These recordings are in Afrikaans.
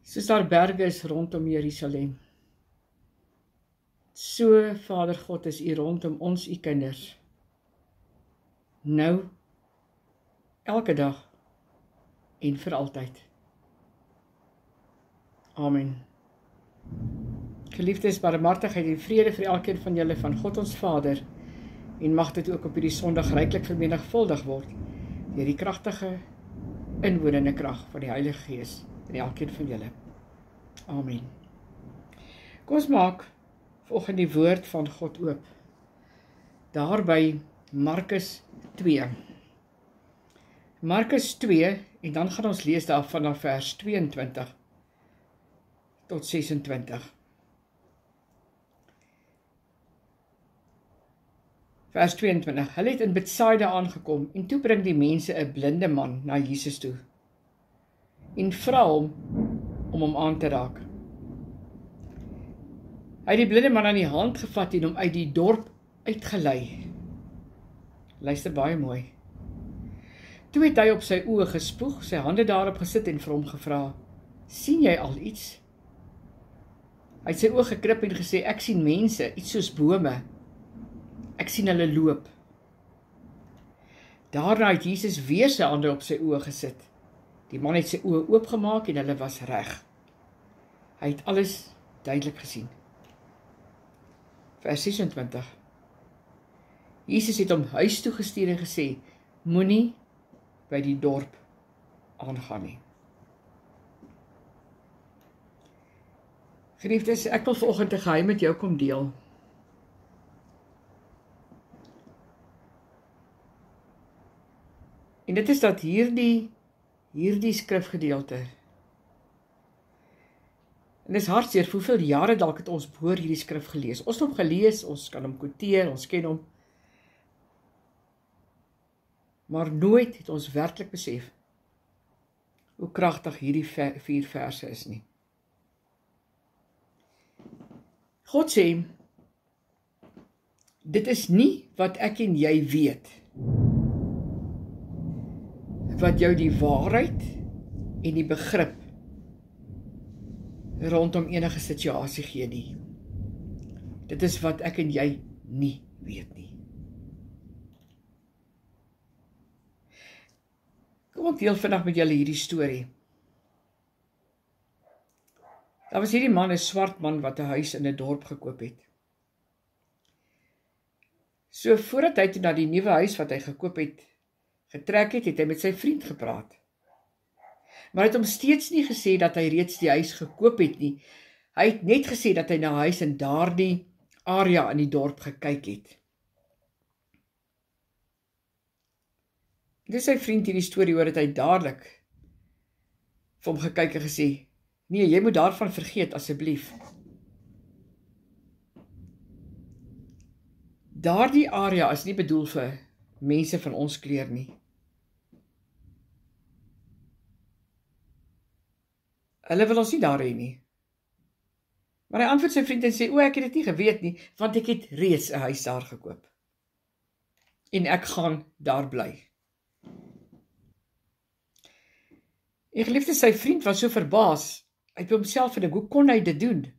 soos daar berge is rondom Jerusalem. So, Vader God, is U rondom ons, U kinders. Nou, elke dag en vir altyd. Amen. Geliefdes, barmhartigheid en vrede vir elkeen van julle van God ons Vader, en mag dit ook op hierdie Sondag ryklik vermenigvuldig word, deur die kragtige, inwonende krag van die Heilige Gees in elkeen van julle. Amen. Kom ons maak volgende die woord van God oop. Daar by Markus 2. Markus 2, en dan gaan ons lees daar vanaf vers 22 tot 26. Vers 22. Hulle het in Betsaida aangekom, en toe bring die mense 'n blinde man na Jesus toe, en vra hom om hom aan te raak. Hy het die blinde man aan die hand gevat en hom uit die dorp uitgelei. Luister baie mooi. Toe het hy op sy oë gespoeg, sy hande daarop gesit en vir hom gevra, sien jy al iets? Hy het sy oë gekrip en gesê, ek sien mense, iets soos bome. Ek sien hulle loop. Daarna het Jesus weer sy hande op sy oë gesit. Die man het sy oë oopgemaak en hulle was reg. Hy het alles duidelik gesien. Vers 26. Jesus het hom huis toe gestuur en gesê, moenie by die dorp aangaan nie. Geliefdes, ek wil vanoggend 'n geheim met jou kom deel. En dit is dat hierdie skrifgedeelte, en dit is hartseer, hoeveel jare dalk het ons voor hierdie skrif gelees. Ons het hom gelees, ons kan hom quoteer, ons ken hom, maar nooit het ons werklik besef hoe kragtig hierdie 4 verse is nie. God sê, dit is nie wat ek en jy weet, wat jou die waarheid en die begrip rondom enige situasie gee nie. Dit is wat ek en jy nie weet nie. Kom ek deel vandag met julle hierdie storie. Daar was hierdie man, 'n swart man, wat 'n huis in 'n dorp gekoop het. So voordat hy toe na die nuwe huis wat hy gekoop het, getrek het, het hy met sy vriend gepraat. Maar hy het hom steeds nie gesê dat hy reeds die huis gekoop het nie. Hy het net gesê dat hy na 'n huis in daardie area in die dorp gekyk het. Dis sy vriend hierdie storie hoor, het hy dadelik vir hom gekyk en gesê, nee, jy moet daarvan vergeet asseblief. Daardie area is nie bedoel vir mense van ons kleur nie. Hulle wil ons nie daar hê nie. Maar hy antwoord sy vriend en sê, o, ek het dit nie geweet nie, want ek het reeds 'n huis daar gekoop. En ek gaan daar bly. En geliefde, sy vriend was so verbaas, hy het by homself gedink, hoe kon hy dit doen?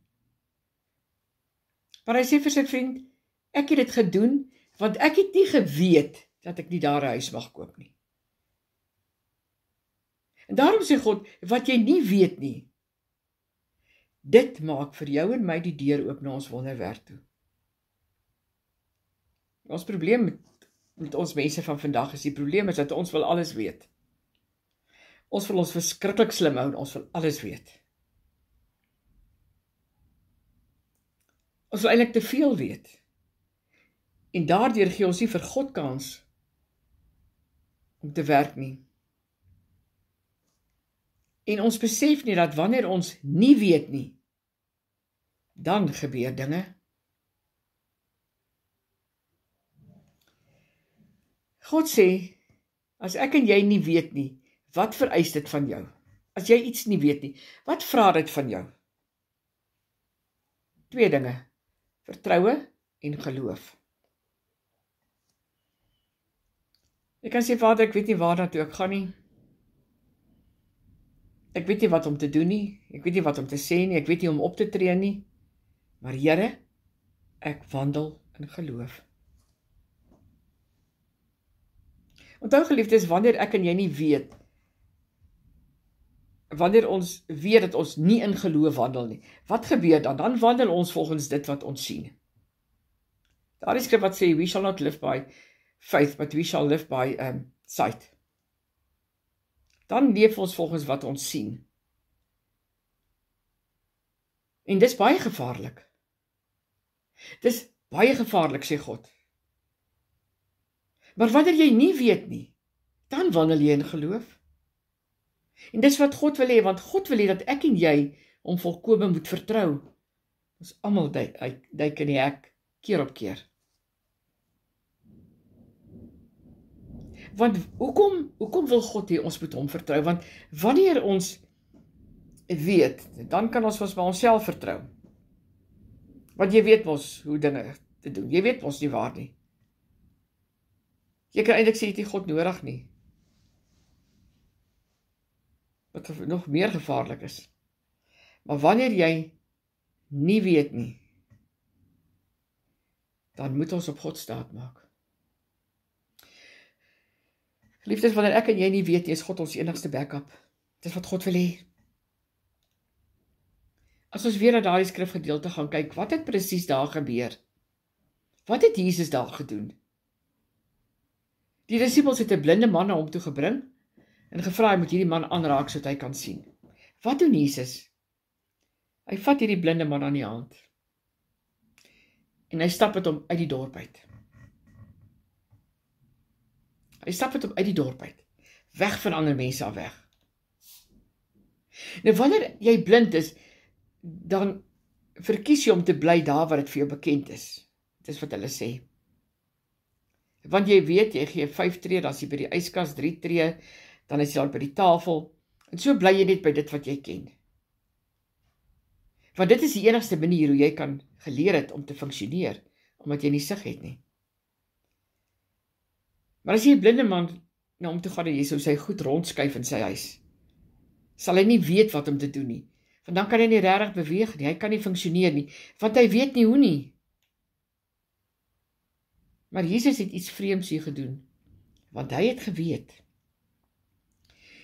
Maar hy sê vir sy vriend, ek het dit gedoen, want ek het nie geweet dat ek nie daar 'n huis mag koop nie. En daarom sê God, wat jy nie weet nie, dit maak vir jou en my die deur oop na ons wonderwerk toe. Ons probleem met ons mense van vandag is, die probleem is dat ons wil alles weet. Ons wil ons verskriklik slim hou en ons wil alles weet. Ons wil eintlik te veel weet. En daardeur gee ons nie vir God kans om te werk nie. En ons besef nie dat wanneer ons nie weet nie, dan gebeur dinge. God sê, as ek en jy nie weet nie, wat vereis dit van jou? As jy iets nie weet nie, wat vra dit van jou? 2 dinge, vertroue en geloof. Jy kan sê, Vader, ek weet nie waar daartoe ek gaan nie. Ek weet nie wat om te doen nie, ek weet nie wat om te sê nie, ek weet nie om op te tree nie, maar Here, ek wandel in geloof. Onthou geliefdes, wanneer ek en jy nie weet, wanneer ons weet dat ons nie in geloof wandel nie, wat gebeur dan? Dan wandel ons volgens dit wat ons sien. Daar is skrif wat sê, we shall not live by faith, but we shall live by sight. Dan leef ons volgens wat ons sien. En dis baie gevaarlik. Dis baie gevaarlik, sê God. Maar wanneer jy nie weet nie, dan wandel jy in geloof. En dis wat God wil hê, want God wil hê dat ek en jy hom volkome moet vertrou. Ons almal duik in die hek, keer op keer. Want hoekom wil God hê ons moet hom vertrou? Want wanneer ons weet, dan kan ons by onsself vertrou. Want jy weet mos hoe dinge te doen. Jy weet mos nie waar nie. Jy kan eintlik sê jy het nie God nodig nie. Wat nog meer gevaarlik is. Maar wanneer jy nie weet nie, dan moet ons op God staat maak. Geliefdes, wanneer ek en jy nie weet nie, is God ons enigste backup. Dis wat God wil hê. As ons weer na daardie skrifgedeelte gaan kyk, wat het presies daar gebeur? Wat het Jesus daar gedoen? Die disippels het 'n blinde man na hom toe gebring en gevra hy moet hierdie man aanraak sodat hy kan sien. Wat doen Jesus? Hy vat hierdie blinde man aan die hand en hy stap met hom uit die dorp uit. Hy stap met hom uit die dorp uit, weg van ander mense af weg. Nou wanneer jy blind is, dan verkies jy om te bly daar waar dit vir jou bekend is. Dit is wat hulle sê. Want jy weet, jy gee 5 tree, dan is jy by die yskas, 3 tree, dan is jy daar by die tafel, en so bly jy net by dit wat jy ken. Want dit is die enigste manier hoe jy kan geleer het om te funksioneer, omdat jy nie sig het nie. Maar as jy 'n blinde man na hom toe gaan en jy sou sy goed rondskuif in sy huis, sal hy nie weet wat om te doen nie, want dan kan hy nie regtig beweeg nie, hy kan nie funksioneer nie, want hy weet nie hoe nie. Maar Jesus het iets vreemds hier gedoen, want hy het geweet.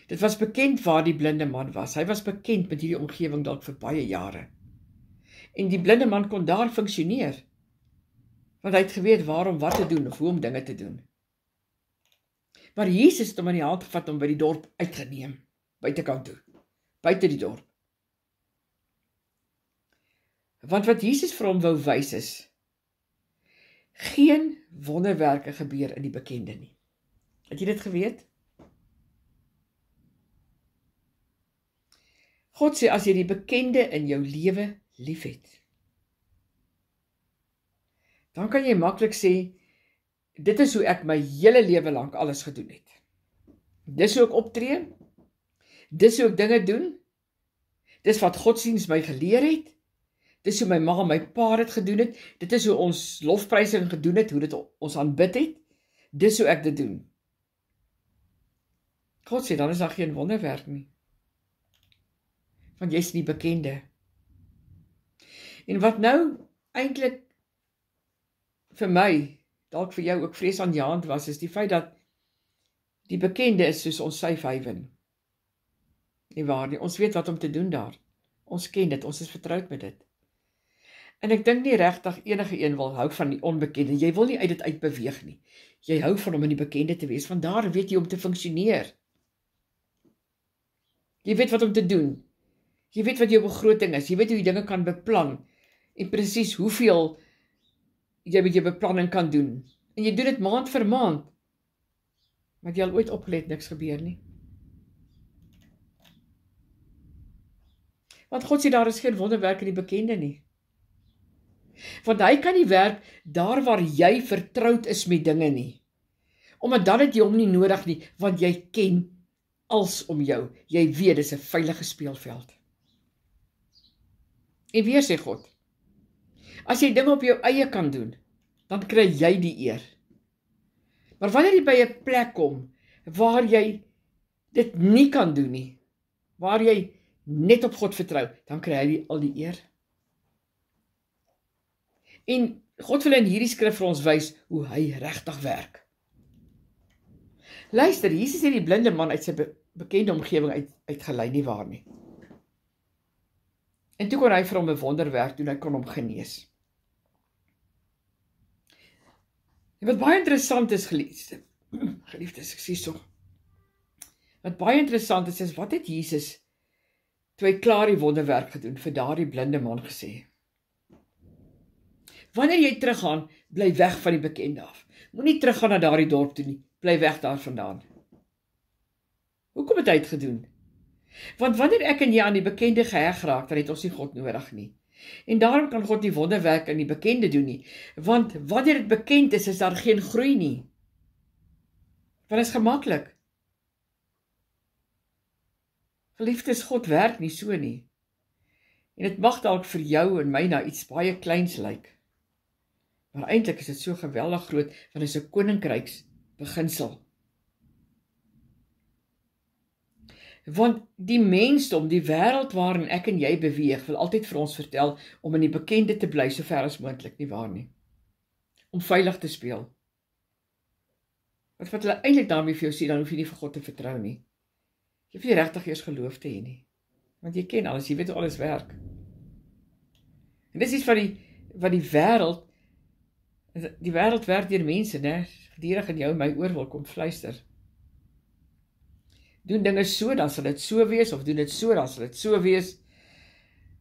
Dit was bekend waar die blinde man was, hy was bekend met hierdie omgewing dalk vir baie jare. En die blinde man kon daar funksioneer, want hy het geweet waarom wat te doen, of hoe om dinge te doen. Maar Jesus het hom aan die hand gevat om by die dorp uitgeneem, buitekant toe, buite die dorp. Want wat Jesus vir hom wou wys is, geen wonderwerke gebeur in die bekende nie. Het jy dit geweet? God sê, as jy die bekende in jou lewe liefhet, dan kan jy maklik sê, dit is hoe ek my hele lewe lank alles gedoen het. Dis hoe ek optree, dis hoe ek dinge doen, dis wat godsdiens my geleer het, dis hoe my ma en my pa het gedoen het, dit is hoe ons lofprysing gedoen het, hoe dit ons aanbid het, dis hoe ek dit doen. God sê, dan is daar geen wonderwerk nie. Want jy is nie bekende. En wat nou eintlik vir my, dalk vir jou ook vreesaanjaend was, is die feit dat die bekende is soos ons syfhywen. Nie waar nie, ons weet wat om te doen daar. Ons ken dit, ons is vertroud met dit. En ek dink nie regtig enige een wil hou van die onbekende. Jy wil nie uit dit uitbeweeg nie. Jy hou van om in die bekende te wees, want daar weet jy om te funksioneer. Jy weet wat om te doen. Jy weet wat jou begroting is, jy weet hoe jy dinge kan beplan, en presies hoeveel jy met jou beplanning kan doen. En jy doen dit maand vir maand. Maar jy al ooit opgelet, niks gebeur nie. Want God sê, daar is geen wonderwerk in die bekende nie. Want hy kan nie werk daar waar jy vertroud is met dinge nie. Omdat dan het jy hom nie nodig nie, want jy ken als om jou. Jy weet, dit is 'n veilige speelveld. En weer sê God, as jy dinge op jou eie kan doen, dan kry jy die eer. Maar wanneer jy by 'n plek kom, waar jy dit nie kan doen nie, waar jy net op God vertrou, dan kry hy al die eer. En God wil in hierdie skrif vir ons wys hoe hy regtig werk. Luister, Jesus het die blinde man uit sy bekende omgewing uitgelei, nie waar nie. En toe kon hy vir hom 'n wonderwerk doen, hy kon hom genees. En wat baie interessant is, geliefdes, ek sê so. Wat baie interessant is wat het Jesus, toe hy klaar die wonderwerk gedoen, vir daardie blinde man gesê? Wanneer jy teruggaan, bly weg van die bekende af. Moenie teruggaan na daardie dorp toe nie, bly weg daar vandaan. Hoekom het hy dit gedoen? Want wanneer ek en jy aan die bekende geheg raak, dan het ons nie God nodig nie. En daarom kan God die wonderwerk in die bekende doen nie. Want wanneer dit bekend is daar geen groei nie. Want dit is gemaklik. Geliefdes, God werk nie so nie. En dit mag dalk vir jou en my na iets baie kleins lyk. Maar eintlik is dit so geweldig groot, want dit is 'n koninkryksbeginsel. Want die mensdom, die wêreld waarin ek en jy beweeg, wil altyd vir ons vertel om in die bekende te bly so ver as moontlik, nie waar nie? Om veilig te speel. Wat hulle eintlik daarmee vir jou sê, dan hoef jy nie vir God te vertrou nie. Jy hoef nie regtig eers geloof te hê nie. Want jy ken alles, jy weet hoe alles werk. En dis iets wat die wêreld werk deur mense, né? Gedurig in jou en my oor wil kom fluister. Doen dinge so, dan sal dit so wees, of doen dit so, dan sal dit so wees.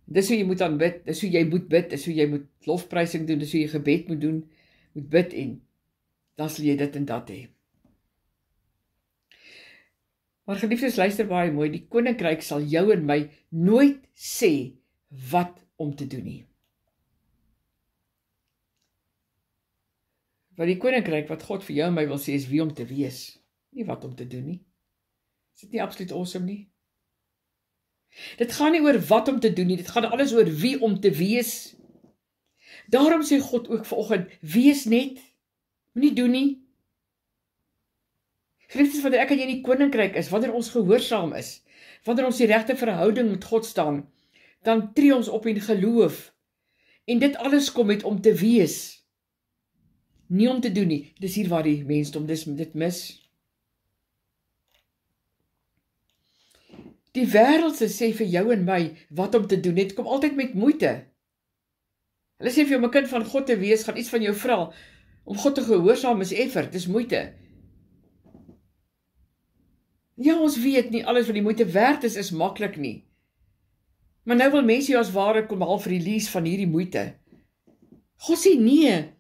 Dis hoe jy moet aanbid, dis hoe jy moet bid, dis hoe jy moet lofprysing doen, dis hoe jy gebed moet doen, moet bid en dan sal jy dit en dat hê. Maar geliefdes, luister baie mooi, die koninkryk sal jou en my nooit sê wat om te doen nie. Want die koninkryk wat God vir jou en my wil sê is wie om te wees, nie wat om te doen nie. Is dit nie absoluut awesome nie? Dit gaan nie oor wat om te doen nie, dit gaan alles oor wie om te wees. Daarom sê God ook vanoggend, wees net, moenie doen nie. Geliefdes, wanneer ek en jy in die koninkryk is, wanneer ons gehoorsaam is, wanneer ons die regte verhouding met God staan, dan tree ons op in geloof. En dit alles kom met om te wees. Nie om te doen nie. Dis hier waar die mensdom dit mis. Die wêreldse sê vir jou en my wat om te doen, dit kom altyd met moeite. Hulle sê vir jou, om 'n kind van God te wees, gaan iets van jou vra. Om God te gehoorsaam is effort, dis moeite. Ja, ons weet nie alles wat die moeite werd is maklik nie. Maar nou wil mense jou as ware kom half release van hierdie moeite. God sê nee.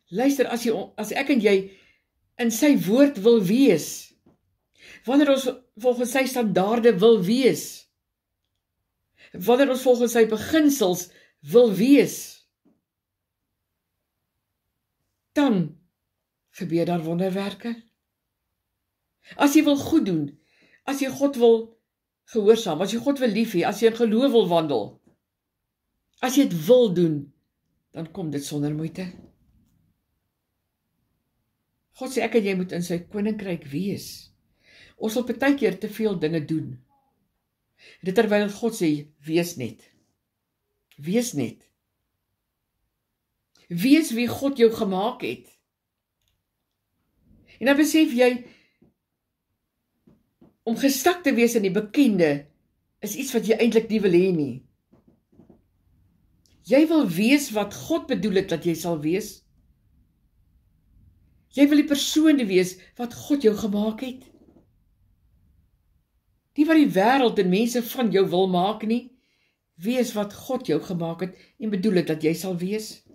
Luister, as ek en jy in sy woord wil wees, wanneer ons volgens sy standaarde wil wees, wanneer ons volgens sy beginsels wil wees, dan gebeur daar wonderwerke. As jy wil goed doen, as jy God wil gehoorsaam, as jy God wil lief hê, as jy in geloof wil wandel, as jy dit wil doen, dan kom dit sonder moeite. God sê ek en jy moet in sy koninkryk wees. Ons sal partykeer te veel dinge doen. Dit terwyl God sê, wees net. Wees net. Wees wie God jou gemaak het. En dan besef jy, om gestak te wees in die bekende, is iets wat jy eintlik nie wil hê nie. Jy wil wees wat God bedoel het dat jy sal wees. Jy wil die persoon wees wat God jou gemaak het. Nie wat die wêreld en mense van jou wil maak nie. Wees wat God jou gemaak het en bedoel het dat jy sal wees.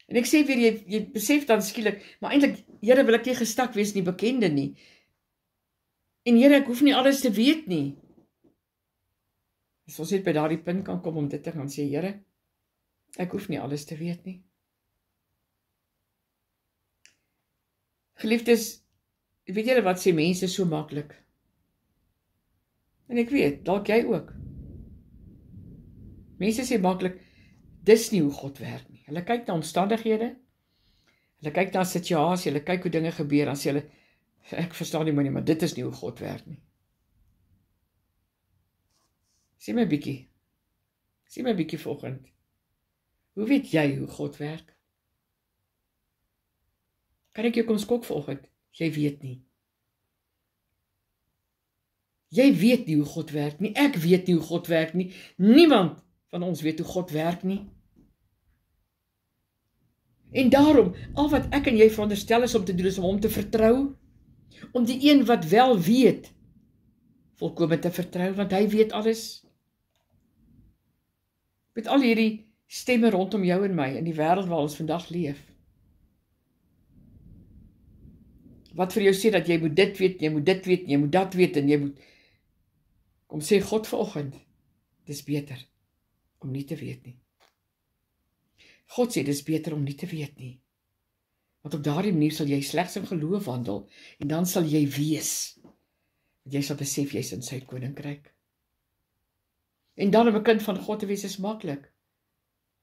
En ek sê weer, jy besef dan skielik, maar eintlik, Here, wil ek nie gestak wees in die bekende nie. En Here, ek hoef nie alles te weet nie. As ons net by daardie punt kan kom om dit te gaan sê, Here, ek hoef nie alles te weet nie. Geliefdes, weet julle wat sê mense so maklik? En ek weet, dalk jy ook. Mense sê maklik, dis nie hoe God werk nie. Hulle kyk na omstandighede, hulle kyk na situasie, hulle kyk hoe dinge gebeur, dan sê hulle, Ek verstaan nie, maar dit is nie hoe God werk nie. Sien my bietjie vanoggend. Hoe weet jy hoe God werk? Kan ek jou kom skok vanoggend? Jy weet nie. Jy weet nie hoe God werk nie, ek weet nie hoe God werk nie, niemand van ons weet hoe God werk nie. En daarom, al wat ek en jy veronderstel is om te doen, is om hom te vertrou, om die een wat wel weet, volkome te vertrou, want hy weet alles. Met al hierdie stemme rondom jou en my, in die wêreld waar ons vandag leef, wat vir jou sê dat jy moet dit weet, jy moet dit weet, jy moet dat weet, en jy moet, kom sê God vanoggend, dis beter om nie te weet nie. God sê, dis beter om nie te weet nie. Want op daardie manier sal jy slegs in geloof wandel, en dan sal jy wees, want jy sal besef, jy is in sy koninkryk. En dan om 'n kind van God te wees is maklik.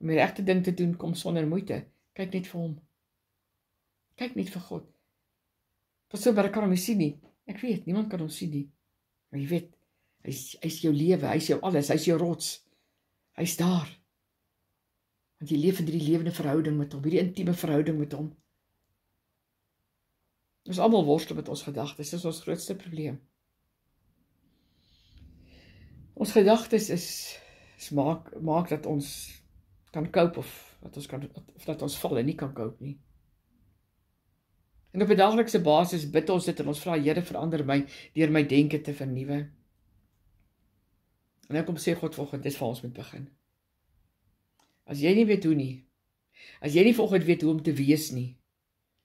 Om die regte ding te doen, kom sonder moeite. Kyk net vir hom. Kyk net vir God. Pas so, maar ek kan hom nie sien nie. Ek weet, niemand kan hom sien nie. Maar jy weet, hy is jou lewe, hy is jou alles, hy is jou rots. Hy is daar. Want jy leef in die lewende verhouding met hom, hierdie intieme verhouding met hom. Ons almal worstel met ons gedagtes, dis ons grootste probleem. Ons gedagtes maak dat ons kan cope of dat ons val en nie kan cope nie. En op 'n daaglikse basis bid ons dit en ons vra, Here, verander my deur my denke te vernuwe. En ek kom sê God vanoggend, dis waar ons moet begin. As jy nie weet hoe nie, as jy nie vanoggend weet hoe om te wees nie,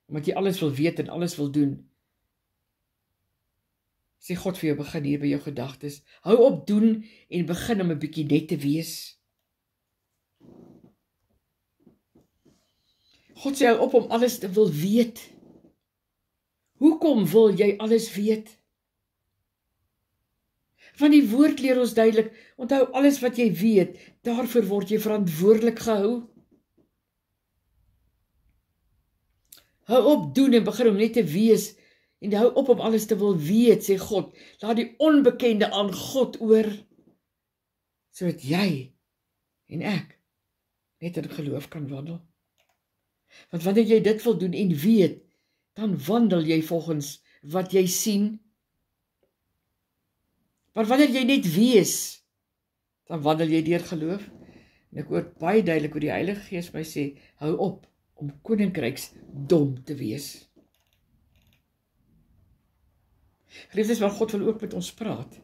omdat jy alles wil weet en alles wil doen, sê God vir jou, begin hier by jou gedagtes. Hou op doen en begin om 'n bietjie net te wees. God sê, hou op om alles te wil weet. Hoekom wil jy alles weet? Van die woord leer ons duidelik, onthou alles wat jy weet, daarvoor word jy verantwoordelik gehou. Hou op doen en begin om net te wees, en hou op om alles te wil weet, sê God, laat die onbekende aan God oor, sodat jy en ek net in geloof kan wandel. Want wanneer jy dit wil doen en weet, dan wandel jy volgens wat jy sien. Maar wanneer jy net wees, dan wandel jy deur geloof. En ek hoor baie duidelik hoe die Heilige Gees my sê, hou op om koninkryksdom te wees. Geliefdes, maar God wil ook met ons praat,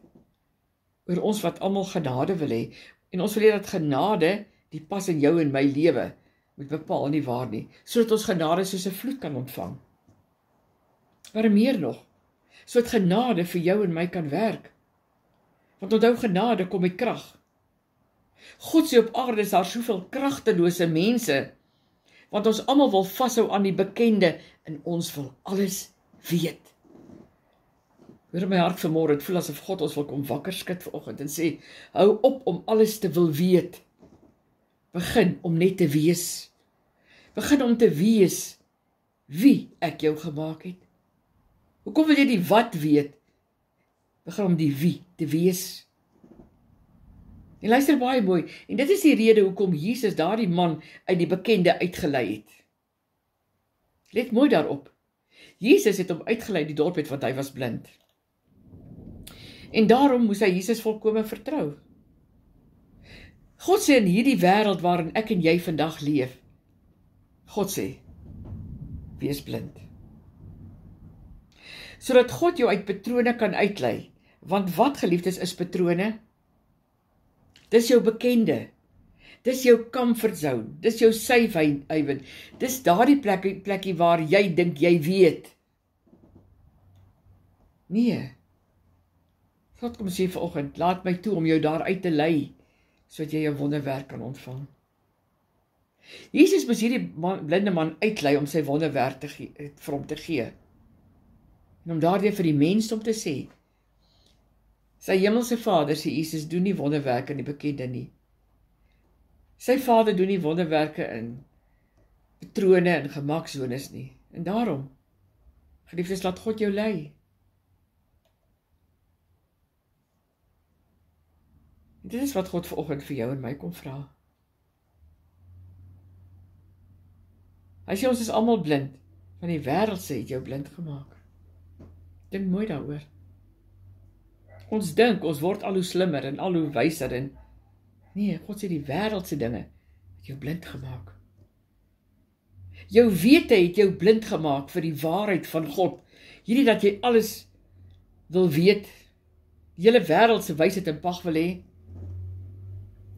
oor ons wat almal genade wil hê, en ons wil hê dat genade die pas in jou en my lewe moet bepaal, nie waar nie, sodat ons genade soos 'n vloed kan ontvang. Maar meer nog, sodat genade vir jou en my kan werk. Want onthou, genade kom met krag. God sê op aarde is daar soveel kragtelose mense, want ons almal wil vashou aan die bekende, en ons wil alles weet. Hoor my hart vanmôre, het voel asof God ons wil kom wakker skud vanoggend en sê, hou op om alles te wil weet. Begin om net te wees. Begin om te wees wie ek jou gemaak het. Hoekom wil jy die wat weet? Begin om die wie te wees. En luister baie mooi, en dit is die rede hoekom Jesus daardie man uit die bekende uitgelei het. Let mooi daarop. Jesus het hom uitgelei die dorp uit, want hy was blind. En daarom moes hy Jesus volkome vertrou. God sê in hierdie wêreld waarin ek en jy vandag leef, God sê, wees blind. Sodat God jou uit patrone kan uitlei, want wat, geliefdes, is patrone? Dis jou bekende, dis jou comfort zone, dis jou safe haven, dis daardie plekkie waar jy dink jy weet. Nee, God kom sê vanoggend, laat my toe om jou daar uit te lei, sodat jy jou wonderwerk kan ontvang. Jesus moes hierdie blinde man uitlei om sy wonderwerk vir hom te gee. En om daardie vir die mens om te sê, sy hemelse Vader, sê Jesus, doen nie wonderwerke in die bekende nie. Sy Vader doen nie wonderwerke in patrone en gemakszones nie. En daarom Geliefdes, laat God jou lei. Dit is wat God vanoggend vir jou en my kom vra. Hy sê ons is almal blind, want die wêreldse het jou blind gemaak. Dink mooi daaroor. Ons dink, ons word al hoe slimmer en al hoe wyser en nee, God sê die wêreldse dinge het jou blind gemaak. Jou wete het jou blind gemaak vir die waarheid van God. Hierdie dat jy alles wil weet, die hele wêreldse wysheid in pag wil hê.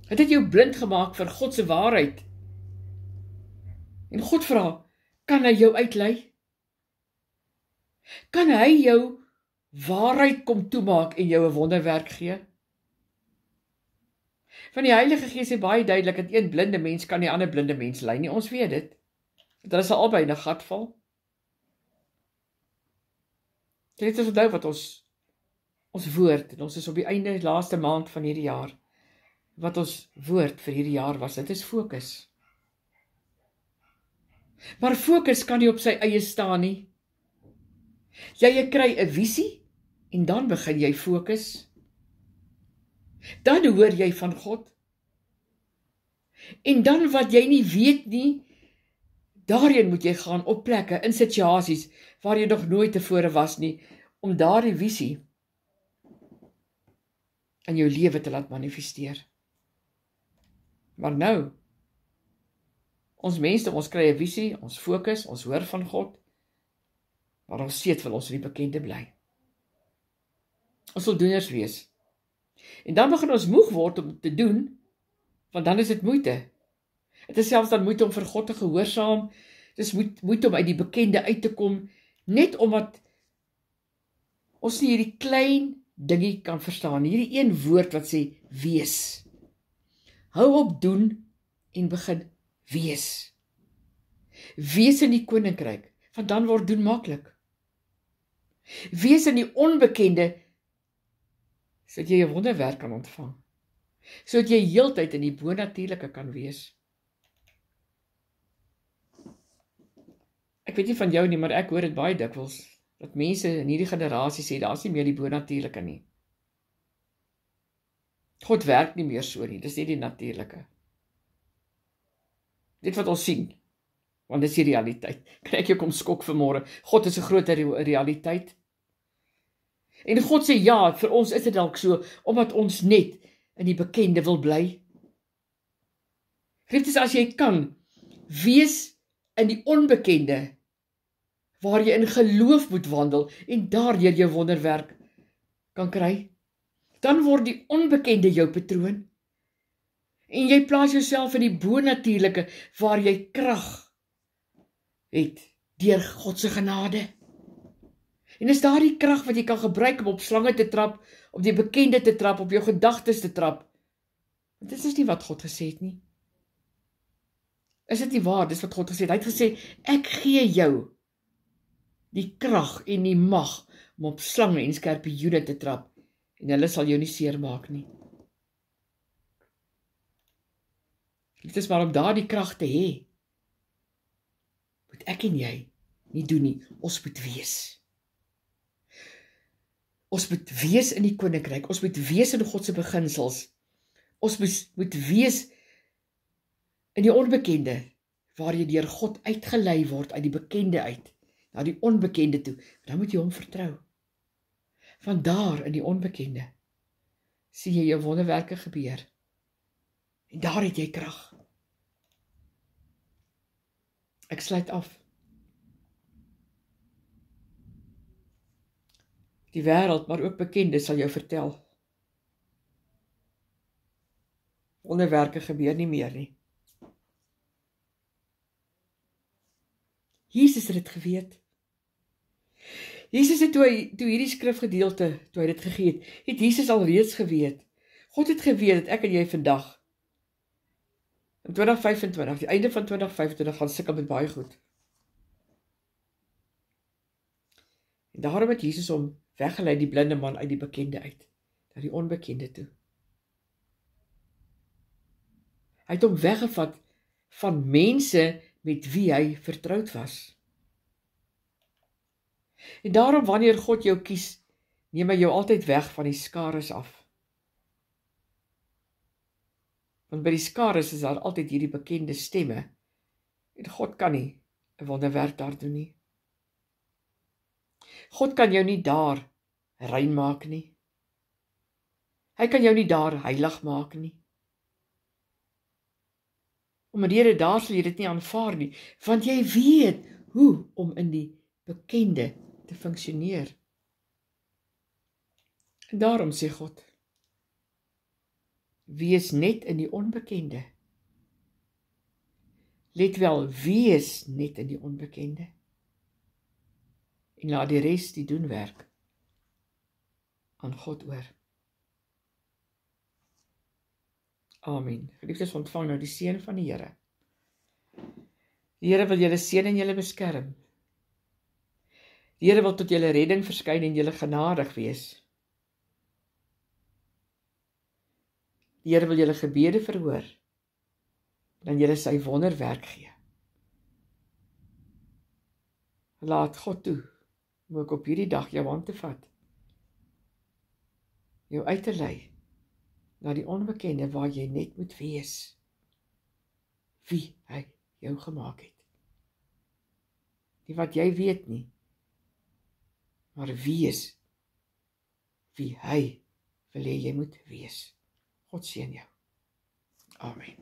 Het jou blind gemaak vir God se waarheid. En God vra, kan hy jou uitlei? Kan hy jou waarheid kom toemaak en jou 'n wonderwerk gee? Van die Heilige Gees sê baie duidelik dat een blinde mens kan die ander blinde mens lei nie. Ons weet dit. Dat hulle sal albei in 'n gat val. Dit is onthou wat ons woord, en ons is op die einde laaste maand van hierdie jaar, wat ons woord vir hierdie jaar was, dit is fokus. Maar fokus kan nie op sy eie staan nie. Jy kry 'n visie, en dan begin jy fokus. Dan hoor jy van God. En dan wat jy nie weet nie, daarheen moet jy gaan op plekke, in situasies, waar jy nog nooit tevore was nie, om daardie visie in jou lewe te laat manifesteer. Maar nou, ons mense, ons kry 'n visie, ons fokus, ons hoor van God, maar ons steeds wil ons in die bekende bly. Ons wil doeners wees. En dan begin ons moeg word om te doen, want dan is dit moeite. Dit is selfs dan moeite om vir God te gehoorsaam, dit is moeite om uit die bekende uit te kom, net omdat ons nie hierdie klein dingie kan verstaan, hierdie een woord wat sê, wees. Hou op doen en begin wees. Wees in die koninkryk, want dan word doen maklik. Wees in die onbekende, sodat jy 'n wonderwerk kan ontvang. Sodat jy heeltyd in die bonatuurlike kan wees. Ek weet nie van jou nie, maar ek hoor dit baie dikwels, dat mense in hierdie generasie sê, daar is nie meer die bonatuurlike nie. God werk nie meer so nie, dis nie die natuurlike. Dit wat ons sien, want dis die realiteit. Kan ek jou kom skok vanmôre, God is 'n groter realiteit. En God sê ja, vir ons is dit dalk so, omdat ons net in die bekende wil bly. Geliefdes, as jy kan, wees in die onbekende, waar jy in geloof moet wandel, en daardeur jou wonderwerk kan kry, dan word die onbekende jou patroon, en jy plaas jouself in die bonatuurlike, waar jy krag het, deur God se genade. En is daar die krag wat jy kan gebruik om op slange te trap, op die bekende te trap, op jou gedagtes te trap. Want dit is nie wat God gesê het nie. Is dit nie waar, dis wat God gesê het. Hy het gesê, ek gee jou die krag en die mag om op slange en skorpioene te trap, en hulle sal jou nie seermaak nie. Dit is maar om daardie krag te hê, moet ek en jy nie doen nie, ons moet wees. Ons moet wees in die koninkryk, ons moet wees in God se beginsels, ons moet wees in die onbekende, waar jy deur God uitgelei word, uit die bekende uit, na die onbekende toe, dan moet jy hom vertrou. Van daar in die onbekende, sien jy jou wonderwerke gebeur, en daar het jy krag. Ek sluit af. Die wêreld, maar ook bekende, sal jou vertel. Wonderwerke gebeur nie meer nie. Jesus het dit geweet. Jesus het toe hierdie skrifgedeelte, toe hy dit gegee het Jesus alreeds geweet. God het geweet dat ek en jy vandag, in 2025, die einde van 2025, gaan sukkel met baie goed. En daarom het Jesus hom weggelei, die blinde man, uit die bekende uit, na die onbekende toe. Hy het hom weggevat van mense met wie hy vertroud was. En daarom wanneer God jou kies, neem hy jou altyd weg van die skares af. Want by die skares is daar altyd hierdie bekende stemme, en God kan nie 'n wonderwerk daar doen nie. God kan jou nie daar rein maak nie. Hy kan jou nie daar heilig maak nie. Om 'n rede daar sal jy dit nie aanvaar nie, want jy weet hoe om in die bekende te funksioneer. En daarom sê God, wees net in die onbekende. Let wel, wees net in die onbekende. En laat die res die doen werk aan God oor. Amen. Geliefdes, ontvang nou die seën van die Here. Die Here wil julle seën en julle beskerm. Die Here wil tot julle redding verskyn en julle genadig wees. Die Here wil julle gebede verhoor, dan julle sy wonderwerk gee. Laat God toe, om ook op hierdie dag jou hand te vat, jou uit te lei, na die onbekende waar jy net moet wees, wie hy jou gemaak het. Nie wat jy weet nie, maar wees wie hy wil hê jy moet wees. God seën jou. Amen.